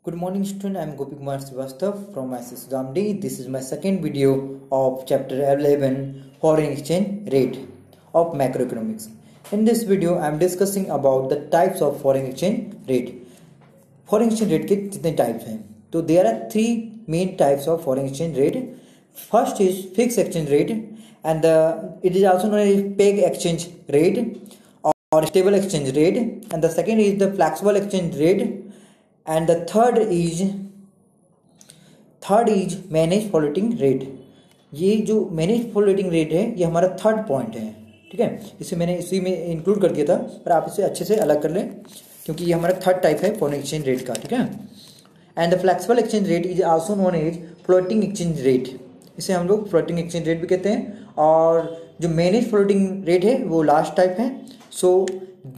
Good morning student, I am Gopi Kumar Srivastav from ICS Ramdi. This is my second video of chapter 11 foreign exchange rate of macroeconomics. In this video I am discussing about the types of foreign exchange rate. Foreign exchange rate के कितने types हैं? तो there are three main types of foreign exchange rate. First is fixed exchange rate and it is also known as peg exchange rate or stable exchange rate, and the second is the flexible exchange rate, and the third is manage floating rate. ये जो manage floating rate है ये हमारा third point है. ठीक है, इसे मैंने इसी में इंक्लूड कर दिया था, पर आप इसे अच्छे से अलग कर लें क्योंकि ये हमारा थर्ड टाइप है फॉरेन एक्सचेंज रेट का. ठीक है, and the flexible exchange rate is also known as floating exchange rate. इसे हम लोग फ्लोटिंग एक्सचेंज रेट भी कहते हैं. और जो मैनेज फ्लोटिंग रेट है वो लास्ट टाइप है. So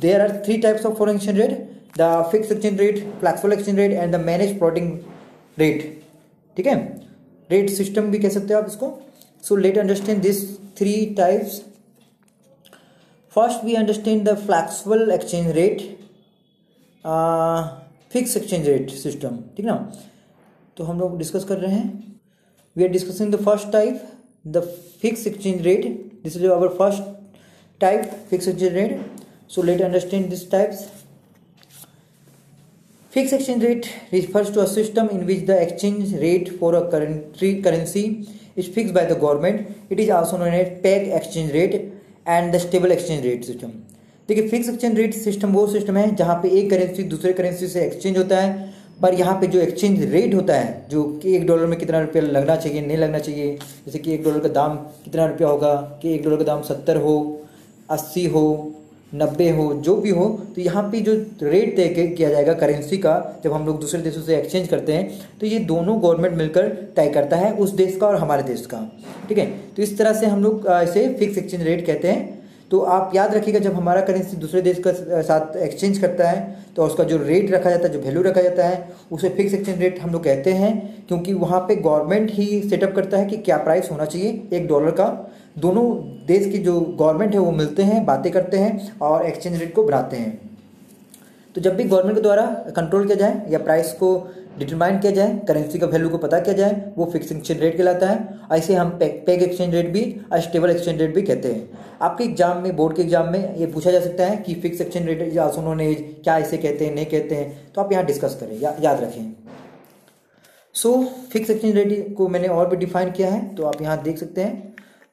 there are three types of foreign exchange rate: the fix exchange rate, flexible exchange rate and the manage floating rate. ठीक है, रेट सिस्टम भी कह सकते हो आप इसको. So let understand this three types. First we understand the flexible exchange rate, fix exchange rate system. ठीक ना, तो हम लोग डिस्कस कर रहे हैं. We are discussing the first type, the fix exchange rate. This is our first type, fix exchange rate. So let understand this types. Fixed exchange rate refers to a system in which the exchange rate for a currency is fixed by the government. It is also known as peg exchange rate and the stable exchange rate system. देखिए, fix exchange rate system वो system है जहाँ पे एक currency दूसरे currency से exchange होता है, पर यहाँ पे जो एक्सचेंज रेट होता है, जो कि $1 में कितना रुपया लगना चाहिए, नहीं लगना चाहिए, जैसे कि $1 का दाम कितना रुपया होगा, कि $1 का दाम 70 हो, 80 हो, 90 हो, जो भी हो, तो यहाँ पे जो रेट तय किया जाएगा करेंसी का, जब हम लोग दूसरे देशों से एक्सचेंज करते हैं, तो ये दोनों गवर्नमेंट मिलकर तय करता है, उस देश का और हमारे देश का. ठीक है, तो इस तरह से हम लोग इसे फिक्स एक्सचेंज रेट कहते हैं. तो आप याद रखिएगा, जब हमारा करेंसी दूसरे देश का साथ एक्सचेंज करता है तो उसका जो रेट रखा जाता है, जो वैल्यू रखा जाता है, उसे फिक्स एक्सचेंज रेट हम लोग कहते हैं, क्योंकि वहाँ पे गवर्नमेंट ही सेटअप करता है कि क्या प्राइस होना चाहिए $1 का. दोनों देश की जो गवर्नमेंट है वो मिलते हैं, बातें करते हैं और एक्सचेंज रेट को बढ़ाते हैं. तो जब भी गवर्नमेंट के द्वारा कंट्रोल किया जाए या प्राइस को डिटरमाइन किया जाए, करेंसी का वैल्यू को पता किया जाए, वो फिक्स एक्सचेंज रेट कहलाता है. ऐसे हम पेग एक्सचेंज रेट भी और स्टेबल एक्सचेंज रेट भी कहते हैं. आपके एग्जाम में, बोर्ड के एग्जाम में ये पूछा जा सकता है कि fix exchange rate is also known as, क्या इसे कहते हैं, नहीं कहते हैं, तो आप यहाँ डिस्कस करें, याद रखें. सो फिक्स एक्सचेंज रेट को मैंने और भी डिफाइन किया है, तो आप यहाँ देख सकते हैं.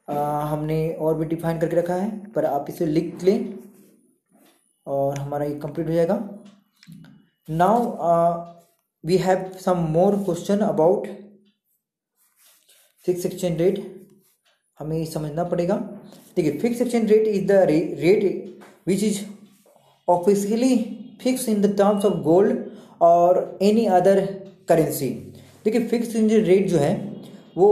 हमने और भी डिफाइन करके रखा है, पर आप इसे लिख लें और हमारा ये कंप्लीट हो जाएगा. Now we have some more question about fix exchange rate. हमें समझना पड़ेगा. देखिए, fix exchange rate is the rate which is officially fix in the terms of gold और एनी अदर करेंसी. देखिए, फिक्स एक्सचेंज रेट जो है वो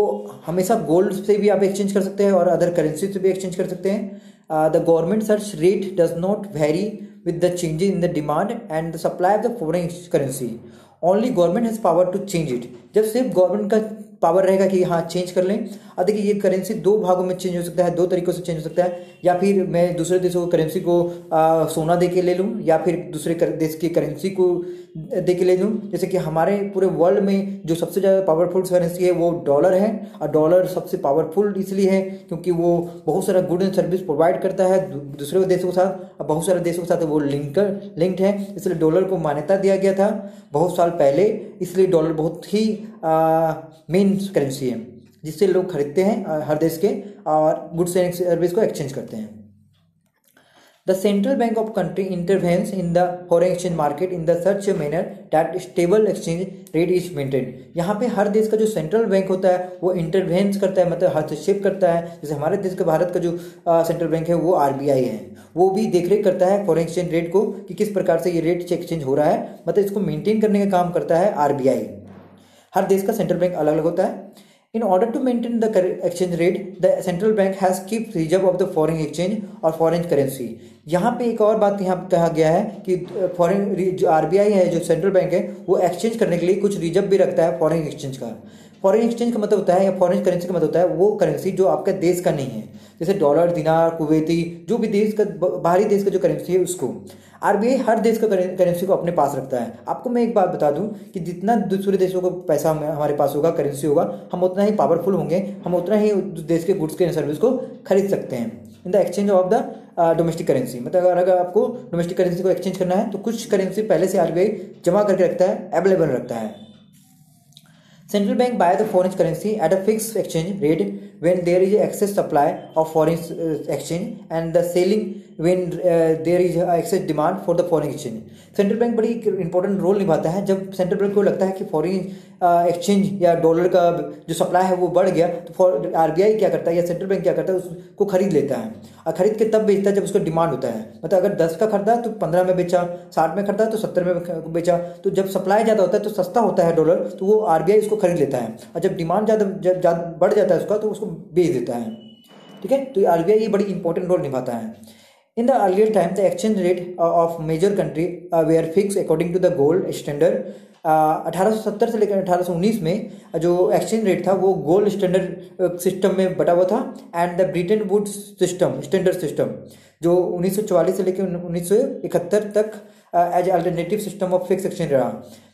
हमेशा गोल्ड से भी आप एक्सचेंज कर सकते हैं और अदर करेंसी से भी एक्सचेंज कर सकते हैं. The government search rate does not vary with the changes in the demand and the supply of the foreign currency. Only government has power to change it. जब सिर्फ गवर्नमेंट का power रहेगा कि हाँ चेंज कर लें. अब देखिए, ये करेंसी दो भागों में चेंज हो सकता है, दो तरीकों से चेंज हो सकता है. या फिर मैं दूसरे देशों की करेंसी को सोना दे के ले लूँ, या फिर दूसरे देश की करेंसी को दे के ले लूँ. जैसे कि हमारे पूरे वर्ल्ड में जो सबसे ज़्यादा पावरफुल करेंसी है वो डॉलर है, और डॉलर सबसे पावरफुल इसलिए है क्योंकि वो बहुत सारा गुड एंड सर्विस प्रोवाइड करता है दूसरे देशों के साथ, और बहुत सारे देशों के साथ वो लिंक्ड है. इसलिए डॉलर को मान्यता दिया गया था बहुत साल पहले. इसलिए डॉलर बहुत ही मेन करेंसी है जिससे लोग खरीदते हैं हर देश के, और गुड्स एंड सर्विस को एक्सचेंज करते हैं. The central bank of country intervenes in the foreign exchange market in the such manner that stable exchange rate is maintain. यहाँ पे हर देश का जो सेंट्रल बैंक होता है वो इंटरवेंस करता है, मतलब हस्तक्षेप करता है. जैसे हमारे देश का, भारत का जो सेंट्रल बैंक है वो RBI है, वो भी देखरेख करता है फॉरेन एक्सचेंज रेट को कि किस प्रकार से ये रेट एक्सचेंज हो रहा है, मतलब इसको मेंटेन करने का काम करता है RBI. हर देश का सेंट्रल बैंक अलग अलग होता है. In order to maintain the exchange rate, the central bank has kept reserve of the foreign exchange और foreign currency. यहाँ पे एक और बात यहाँ कहा गया है कि फॉरेन जो RBI है, जो सेंट्रल बैंक है, वो एक्सचेंज करने के लिए कुछ रिजर्व भी रखता है फॉरेन एक्सचेंज का. फॉरेन एक्सचेंज का मतलब होता है, या फॉरेन करेंसी का मतलब होता है वो करेंसी जो आपका देश का नहीं है, जैसे डॉलर, दिनार, कुवैती, जो भी देश का, बाहरी देश का जो करेंसी है उसको. आरबीआई हर देश का करेंसी को अपने पास रखता है। आपको मैं एक बात बता दूं कि जितना दूसरे देशों का पैसा हमारे पास होगा, करेंसी होगा, हम उतना ही पावरफुल होंगे, हम उतना ही उस देश के गुड्स के सर्विस को खरीद सकते हैं इन the exchange of the domestic currency. मतलब अगर आपको डोमेस्टिक करेंसी को एक्सचेंज करना है तो कुछ करेंसी पहले से आरबीआई जमा करके रखता है, अवेलेबल रखता है। Central bank buy the foreign currency at a fixed exchange rate when there is excess supply of foreign exchange and the selling when there is excess demand for the foreign exchange। Central bank बड़ी important role निभाता है। जब central bank को लगता है कि foreign exchange या dollar का जो सप्लाई है वो बढ़ गया तो आरबीआई क्या करता है या सेंट्रल बैंक क्या करता है, उसको खरीद लेता है और खरीद के तब बेचता है जब उसका डिमांड होता है। मतलब अगर 10 का खरीदा तो 15 में बेचा, 60 में खरीदा तो 70 में बेचा। तो जब सप्लाई ज़्यादा होता है तो सस्ता होता है डॉलर, तो वो आरबीआई इसको खरीद लेता है, और जब डिमांड ज़्यादा बढ़ जाता है उसका तो उसको बेच देता है। ठीक है, तो आरबीआई ये बड़ी इंपॉर्टेंट रोल निभाता है। In the earlier time, the exchange rate of major country were fixed according to the gold standard। 1870 से लेकर 1819 में जो एक्सचेंज रेट था वो गोल्ड स्टैंडर्ड सिस्टम में बटा हुआ था, and the Bretton Woods system standard system जो 1944 से लेकर 1971 तक as alternative system of fix exchange रहा।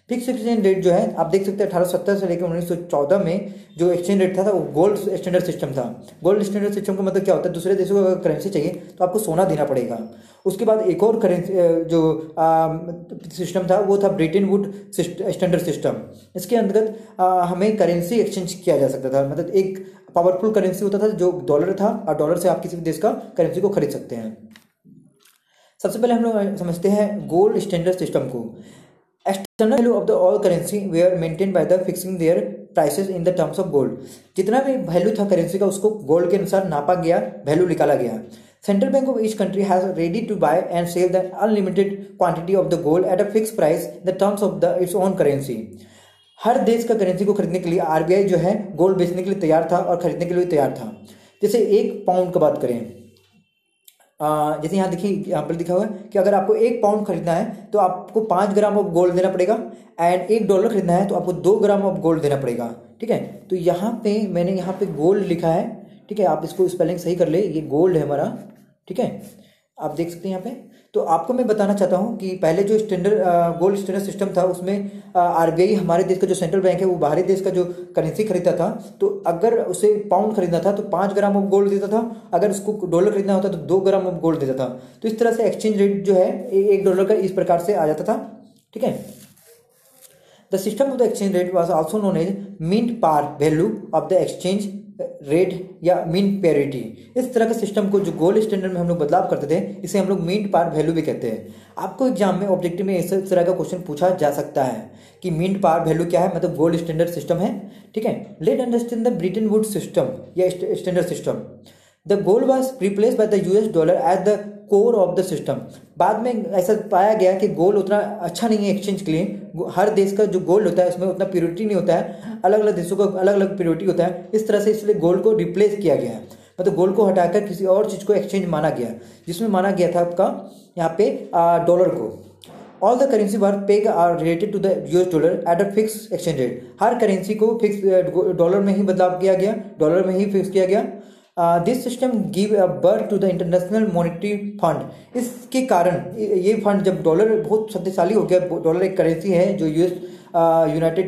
फिक्स एक्सचेंज रेट जो है आप देख सकते हैं 1870 से लेकर 1914 में जो एक्सचेंज रेट था वो गोल्ड स्टैंडर्ड सिस्टम था। गोल्ड स्टैंडर्ड सिस्टम का मतलब क्या होता है, दूसरे देशों को अगर करेंसी चाहिए तो आपको सोना देना पड़ेगा। उसके बाद एक और करेंसी जो सिस्टम था वो था ब्रिटेन वुड स्टैंडर्ड सिस्टम। इसके अंतर्गत हमें करेंसी एक्सचेंज किया जा सकता था। मतलब एक पावरफुल करेंसी होता था जो डॉलर था, और डॉलर से आप किसी भी देश का करेंसी को खरीद सकते हैं। सबसे पहले हम लोग समझते हैं गोल्ड स्टैंडर्ड सिस्टम को। External value of the all currency were maintain by the fixing their prices in the terms of gold. जितना भी वैल्यू था करेंसी का उसको गोल्ड के अनुसार नापा गया, वैल्यू निकाला गया। Central bank of each country has ready to buy and sell the unlimited quantity of the gold at a fix price in the terms of the its own currency. हर देश का currency को खरीदने के लिए RBI जो है gold बेचने के लिए तैयार था और खरीदने के लिए तैयार था। जैसे 1 पाउंड की बात करें, जैसे यहाँ देखिए, यहाँ पर लिखा हुआ है कि अगर आपको 1 पाउंड खरीदना है तो आपको 5 ग्राम ऑफ गोल्ड देना पड़ेगा, एंड $1 खरीदना है तो आपको 2 ग्राम ऑफ गोल्ड देना पड़ेगा। ठीक है, तो यहाँ पे मैंने यहाँ पे गोल्ड लिखा है। ठीक है, आप इसको स्पेलिंग सही कर ले, ये गोल्ड है हमारा। ठीक है, आप देख सकते हैं यहाँ पे। तो आपको मैं बताना चाहता हूँ कि पहले जो गोल्ड स्टैंडर्ड सिस्टम था उसमें आरबीआई हमारे देश का जो सेंट्रल बैंक है वो बाहरी देश का जो करेंसी खरीदता था, तो अगर उसे पाउंड खरीदना था तो 5 ग्राम ऑफ गोल्ड देता था, अगर उसको डॉलर खरीदना होता तो 2 ग्राम ऑफ गोल्ड देता था। तो इस तरह से एक्सचेंज रेट जो है $1 का इस प्रकार से आ जाता था। ठीक है, the system of the exchange rate was also known as mint par value of the exchange rate या मिंट पेरिटी। इस तरह के सिस्टम को जो गोल्ड स्टैंडर्ड में हम लोग बदलाव करते थे इसे हम लोग मिंट पार वैल्यू भी कहते हैं। आपको एग्जाम में ऑब्जेक्टिव में इस तरह का क्वेश्चन पूछा जा सकता है कि मिंट पार वैल्यू क्या है, मतलब गोल्ड स्टैंडर्ड सिस्टम है। ठीक है, let understand the Bretton Wood system या standard system. The gold was replace by the US dollar as the core of the system. बाद में ऐसा पाया गया कि गोल्ड उतना अच्छा नहीं है एक्सचेंज के लिए। हर देश का जो गोल्ड होता है उसमें उतना प्योरिटी नहीं होता है, अलग अलग देशों का अलग अलग प्योरिटी होता है। इस तरह से इसलिए गोल्ड को रिप्लेस किया गया है, मतलब गोल्ड को हटाकर किसी और चीज़ को एक्सचेंज माना गया, जिसमें माना गया था आपका यहाँ पे डॉलर को। All the currency were peg are related to the US dollar at a fix exchange rate. हर करेंसी को फिक्स डॉलर में ही बदलाव किया गया, डॉलर में ही फिक्स किया गया। This system give birth to the international monetary fund. इसके कारण ये फंड, जब डॉलर बहुत शक्तिशाली हो गया, डॉलर एक करेंसी है जो यूएस यूनाइटेड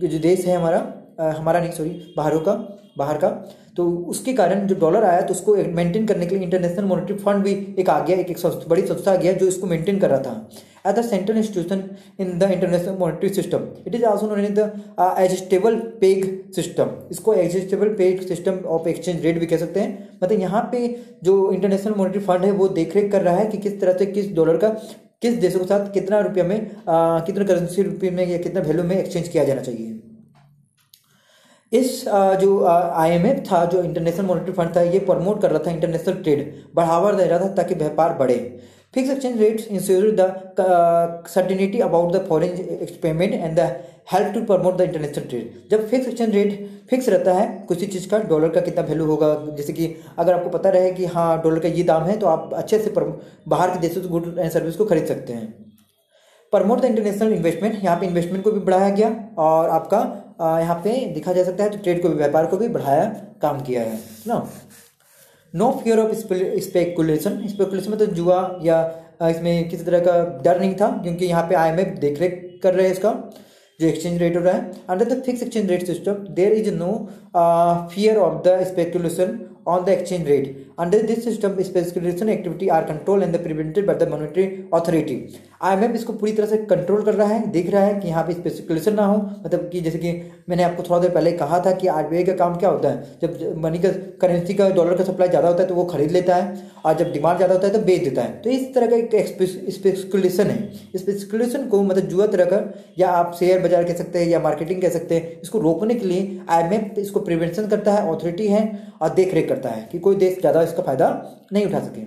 जो देश है हमारा नहीं सॉरी बाहर का, तो उसके कारण जो डॉलर आया तो उसको मेंटेन करने के लिए इंटरनेशनल मॉनेटरी फंड भी एक आ गया, एक बड़ी संस्था आ गया जो इसको मेंटेन कर रहा था as the central institution in the international monetary system. It is also known as the adjustable peg system. इसको adjustable peg system of exchange rate भी कह सकते हैं। मतलब यहाँ पे जो इंटरनेशनल मॉनेटरी फंड है वो देखरेख कर रहा है कि किस तरह से किस डॉलर का किस देशों के साथ कितना रुपये में कितना करेंसी रुपये में या कितना वैल्यू में एक्सचेंज किया जाना चाहिए। इस जो आईएमएफ था, जो इंटरनेशनल मॉनेटरी फंड था, ये प्रमोट कर रहा था इंटरनेशनल ट्रेड, बढ़ावा दे रहा था ताकि व्यापार बढ़े। Fix exchange rates ensure the certainty about the foreign payment and the help to promote the international trade. जब फिक्स एक्सचेंज रेट फिक्स रहता है किसी चीज़ का, डॉलर का कितना वैल्यू होगा, जैसे कि अगर आपको पता रहे कि हाँ डॉलर का ये दाम है तो आप अच्छे से बाहर के देशों से गुड एंड सर्विस को खरीद सकते हैं। प्रमोट द इंटरनेशनल इन्वेस्टमेंट, यहाँ पे इन्वेस्टमेंट को भी बढ़ाया गया और आपका यहाँ पे दिखा जा सकता है तो ट्रेड को भी, व्यापार को भी बढ़ाया काम किया है ना। No fear of speculation. Speculation मतलब जुआ या इसमें किसी तरह का डर नहीं था, क्योंकि यहाँ पे IMF देख रेख कर रहे हैं इसका जो एक्सचेंज रेट हो रहा है। Under the fix exchange rate system there is no fear of the speculation on the exchange rate. Under this system, speculation activity are controlled and prevented by the monetary authority. IMF इसको पूरी तरह से control कर रहा है, देख रहा है कि यहाँ पे स्पेकुलेशन ना हो। मतलब कि जैसे कि मैंने आपको थोड़ा देर पहले कहा था कि RBI का काम क्या होता है, जब मनी का करेंसी का डॉलर का सप्लाई ज़्यादा होता है तो वो खरीद लेता है, और जब डिमांड ज़्यादा होता है तो बेच देता है। तो इस तरह का एक स्पेकुलेशन है। स्पेकुलेशन को मतलब जुआ तरह का, या आप शेयर बाजार कह सकते हैं या मार्केटिंग कह सकते हैं, इसको रोकने के लिए IMF इसको प्रिवेंशन करता है, अथॉरिटी है और देख रेख करता है कि कोई देश ज़्यादा इसका फायदा नहीं उठा सके।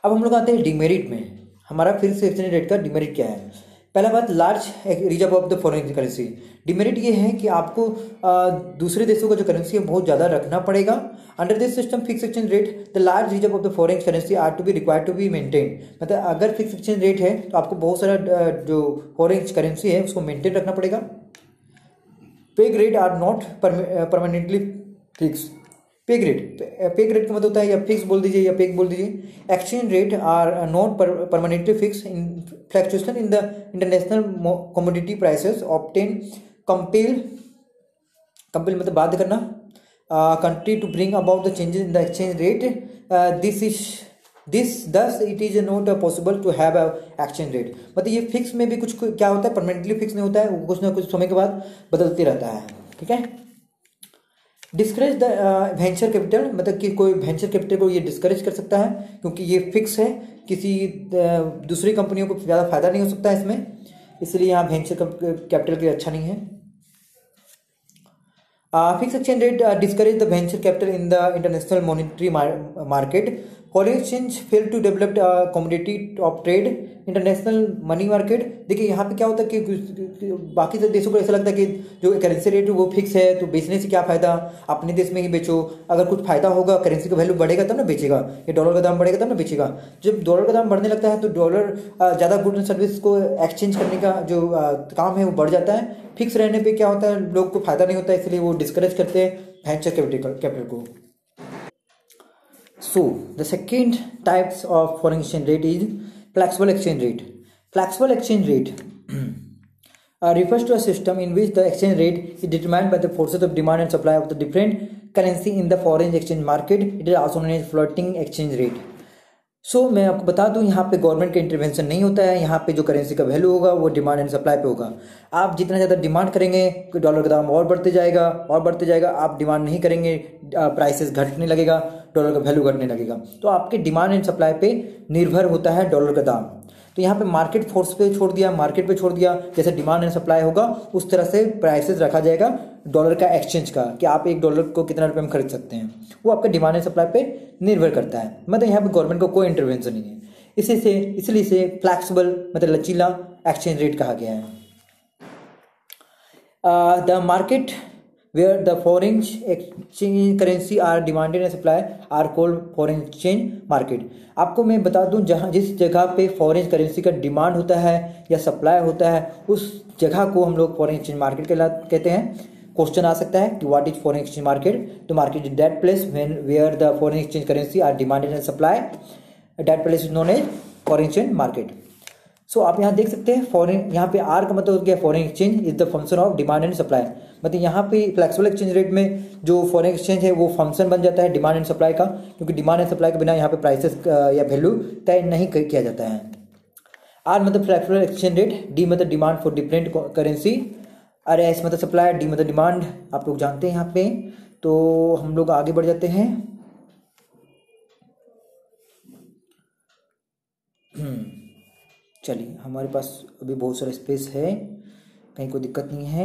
अब हम लोग आते हैं डिमेरिट में। हमारा फिक्स एक्सचेंज रेट का डिमेरिट क्या है? पहला बात, large reserve of the foreign currency. Demerit ये है कि आपको दूसरे देशों का जो करेंसी है बहुत ज़्यादा रखना पड़ेगा। Under this system fix exchange rate the large reserve of the foreign currency are to be required to be maintain. मतलब अगर फिक्स एक्सचेंज रेट है तो आपको बहुत सारा जो फॉरेन करेंसी है उसको मेंटेन रखना पड़ेगा। Peg rate are not permanently fix. Peg rate का मतलब होता है या फिक्स बोल दीजिए या पेग बोल दीजिए। Exchange rate are not permanently fix in fluctuation in the international commodity prices obtain compel मतलब बाध्य करना country to bring about the changes in the exchange rate. Thus it is not possible to have a exchange rate. मतलब ये fix में भी कुछ क्या होता है, परमानेंटली फिक्स नहीं होता है, वो कुछ ना कुछ समय के बाद बदलते रहता है। ठीक है। डिस्करेज द वेंचर कैपिटल, मतलब कि कोई वेंचर कैपिटल को ये डिस्करेज कर सकता है, क्योंकि ये फिक्स है, किसी दूसरी कंपनियों को ज़्यादा फायदा नहीं हो सकता है इसमें, इसलिए यहाँ वेंचर कैपिटल के लिए अच्छा नहीं है। Fix exchange rate discourage the venture capital in the international monetary market. Foreign exchange fail to develop commodity of trade international money market. देखिए यहाँ पे क्या होता है कि बाकी सब देशों को ऐसा लगता है कि जो करेंसी रेट वो फिक्स है तो बेचने से क्या फ़ायदा, अपने देश में ही बेचो, अगर कुछ फ़ायदा होगा करेंसी का वैल्यू बढ़ेगा तब ना बेचेगा, या डॉलर का दाम बढ़ेगा तब ना बेचेगा। जब डॉलर का दाम बढ़ने लगता है तो डॉलर ज़्यादा गुड एंड सर्विस को एक्सचेंज करने का जो काम है वो बढ़ जाता है। फिक्स रहने पे क्या होता है, लोग को फायदा नहीं होता है, इसलिए वो डिस्करेज करते हैं वेंचर कैपिटल को। So the second types of foreign exchange rate is flexible exchange rate. Flexible exchange rate refers to a system in which the exchange rate is determined by the forces of demand and supply of the different currency in the foreign exchange market. It is also known as floating exchange rate. मैं आपको बता दूं, यहाँ पे government का intervention नहीं होता है। यहाँ पे जो करेंसी का वैल्यू होगा वो डिमांड एंड सप्लाई पे होगा। आप जितना ज़्यादा डिमांड करेंगे डॉलर का दाम और बढ़ते जाएगा और बढ़ते जाएगा, आप डिमांड नहीं करेंगे प्राइसेस घटने लगेगा, डॉलर का वैल्यू घटने लगेगा। तो आपके डिमांड एंड सप्लाई पे निर्भर होता है डॉलर का दाम। तो यहाँ पे मार्केट फोर्स पे छोड़ दिया, मार्केट पे छोड़ दिया, जैसे डिमांड एंड सप्लाई होगा उस तरह से प्राइसेस रखा जाएगा डॉलर का एक्सचेंज का, कि आप एक डॉलर को कितना रुपये में खरीद सकते हैं, वो आपका डिमांड एंड सप्लाई पे निर्भर करता है। मतलब यहाँ पे गवर्नमेंट को कोई इंटरवेंशन नहीं है, इसलिए इसे फ्लैक्सिबल मतलब लचीला एक्सचेंज रेट कहा गया है। The market where the foreign exchange currency are demanded and supply are called foreign exchange market। आपको मैं बता दूं, जहाँ जिस जगह पे फॉरेन करेंसी का डिमांड होता है या सप्लाई होता है उस जगह को हम लोग फॉरेन एक्सचेंज मार्केट कहते हैं। क्वेश्चन आ सकता है कि what is foreign exchange market. तो market is that place where the foreign exchange currency are demanded and supply, that place is known as foreign exchange market. आप यहाँ देख सकते हैं फॉरेन, यहाँ पे आर का मतलब हो गया foreign exchange is the function of demand and supply. मतलब यहाँ पे फ्लेक्सिबल एक्सचेंज रेट में जो फॉरेन एक्सचेंज है वो फंक्शन बन जाता है डिमांड एंड सप्लाई का, क्योंकि डिमांड एंड सप्लाई के बिना यहाँ पे प्राइसेस या वैल्यू तय नहीं किया जाता है। आर मतलब फ्लेक्सिबल एक्सचेंज रेट, डी मतलब demand for different currency, R S मतलब सप्लाई, डी मतलब डिमांड, आप लोग जानते हैं यहाँ पे। तो हम लोग आगे बढ़ जाते हैं। चलिए, हमारे पास अभी बहुत सारा स्पेस है, कहीं कोई दिक्कत नहीं है।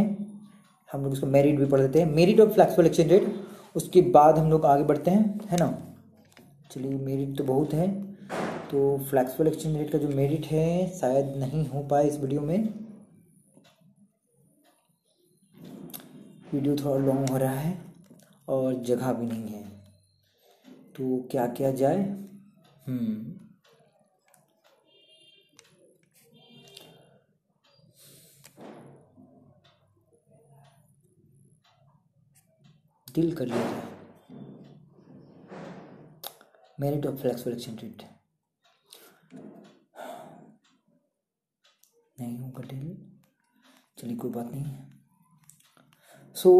हम लोग इसको मेरिट भी पढ़ देते हैं, merit of flexible exchange rate, उसके बाद हम लोग आगे बढ़ते हैं, है ना। चलिए, मेरिट तो बहुत है, तो फ्लेक्सिबल एक्सचेंज रेट का जो मेरिट है शायद नहीं हो पाए इस वीडियो में, वीडियो थोड़ा लॉन्ग हो रहा है और जगह भी नहीं है, तो क्या किया जाए। डील कर लिया जाए merit of flexible exchange rate. चलिए कोई बात नहीं। सो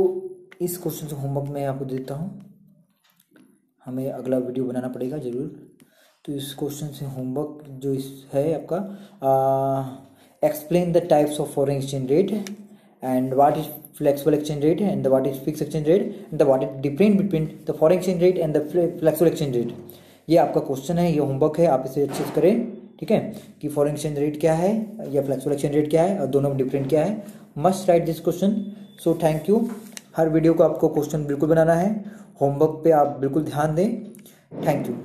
इस क्वेश्चन से होमवर्क मैं आपको देता हूँ, हमें अगला वीडियो बनाना पड़ेगा ज़रूर। तो इस क्वेश्चन से होमवर्क जो इस है आपका, explain the types of foreign exchange rate and what is flexible exchange rate and what is fix exchange rate and what is different between the foreign exchange rate and the flexible exchange rate. ये आपका question है, ये homework है, आप इसे अच्छे से करें, ठीक है, कि फॉरेन एक्सचेंज रेट क्या है या फ्लेक्सिबल एक्सचेंज रेट क्या है और दोनों में डिफरेंट क्या है। Must write this question. So thank you. Her video को आपको क्वेश्चन बिल्कुल बनाना है, होमवर्क पे आप बिल्कुल ध्यान दें। Thank you.